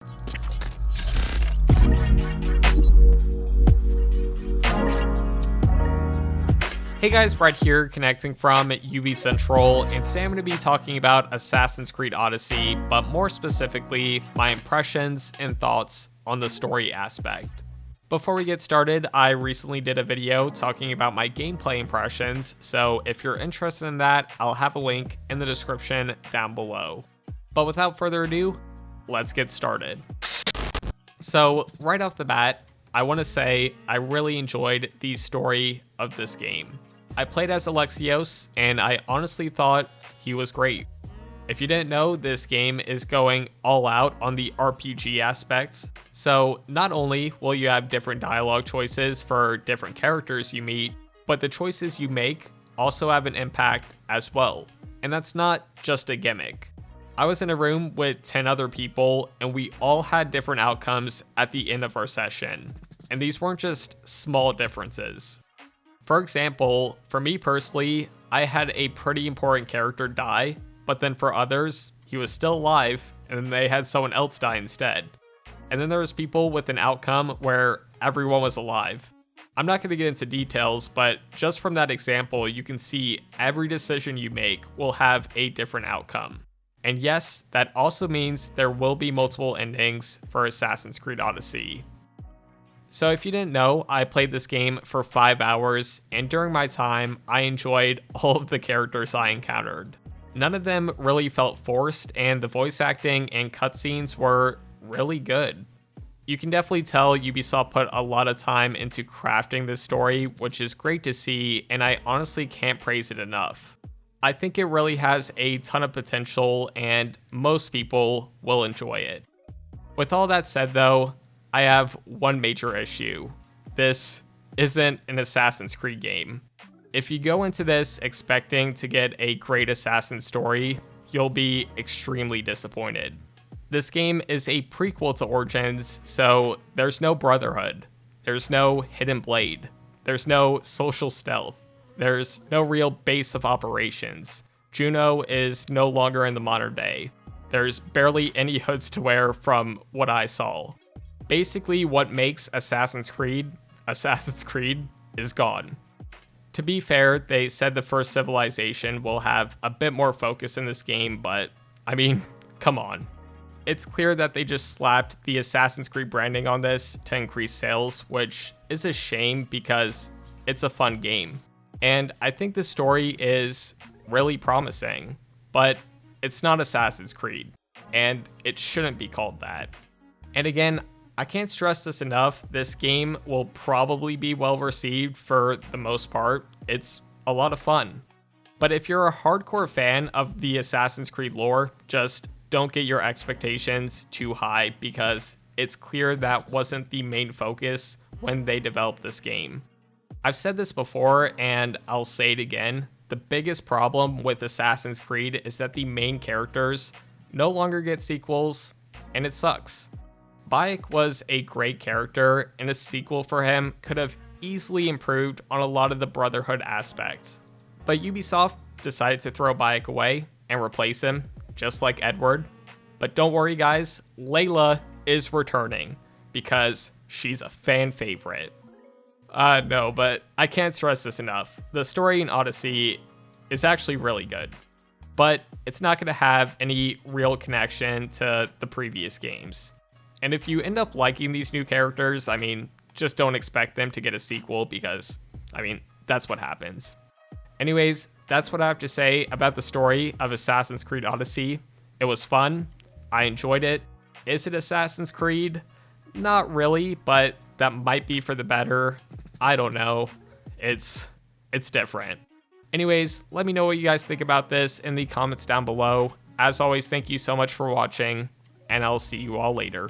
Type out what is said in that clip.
Hey guys, Brett here, connecting from UbiCentral, and today I'm going to be talking about Assassin's Creed Odyssey, but more specifically, my impressions and thoughts on the story aspect. Before we get started, I recently did a video talking about my gameplay impressions, so if you're interested in that, I'll have a link in the description down below. But without further ado, let's get started. So, right off the bat, I want to say I really enjoyed the story of this game. I played as Alexios, and I honestly thought he was great. If you didn't know, this game is going all out on the RPG aspects, so not only will you have different dialogue choices for different characters you meet, but the choices you make also have an impact as well, and that's not just a gimmick. I was in a room with 10 other people, and we all had different outcomes at the end of our session, and these weren't just small differences. For example, for me personally, I had a pretty important character die, but then for others, he was still alive, and then they had someone else die instead. And then there was people with an outcome where everyone was alive. I'm not going to get into details, but just from that example, you can see every decision you make will have a different outcome. And yes, that also means there will be multiple endings for Assassin's Creed Odyssey. So if you didn't know, I played this game for 5 hours, and during my time, I enjoyed all of the characters I encountered. None of them really felt forced, and the voice acting and cutscenes were really good. You can definitely tell Ubisoft put a lot of time into crafting this story, which is great to see, and I honestly can't praise it enough. I think it really has a ton of potential, and most people will enjoy it. With all that said though, I have one major issue. This isn't an Assassin's Creed game. If you go into this expecting to get a great Assassin story, you'll be extremely disappointed. This game is a prequel to Origins, so there's no Brotherhood. There's no Hidden Blade. There's no social stealth. There's no real base of operations. Juno is no longer in the modern day. There's barely any hoods to wear from what I saw. Basically, what makes Assassin's Creed is gone. To be fair, they said the first civilization will have a bit more focus in this game, but I mean, come on. It's clear that they just slapped the Assassin's Creed branding on this to increase sales, which is a shame because it's a fun game. And I think the story is really promising, but it's not Assassin's Creed, and it shouldn't be called that. And again, I can't stress this enough, this game will probably be well received for the most part. It's a lot of fun. But if you're a hardcore fan of the Assassin's Creed lore, just don't get your expectations too high because it's clear that wasn't the main focus when they developed this game. I've said this before and I'll say it again, the biggest problem with Assassin's Creed is that the main characters no longer get sequels, and it sucks. Bayek was a great character, and a sequel for him could have easily improved on a lot of the Brotherhood aspects. But Ubisoft decided to throw Bayek away and replace him, just like Edward. But don't worry guys, Layla is returning, because she's a fan favorite. No, but I can't stress this enough. The story in Odyssey is actually really good, but it's not going to have any real connection to the previous games. And if you end up liking these new characters, I mean, just don't expect them to get a sequel because, I mean, that's what happens. Anyways, that's what I have to say about the story of Assassin's Creed Odyssey. It was fun. I enjoyed it. Is it Assassin's Creed? Not really, but that might be for the better. I don't know. It's different. Anyways, let me know what you guys think about this in the comments down below. As always, thank you so much for watching, and I'll see you all later.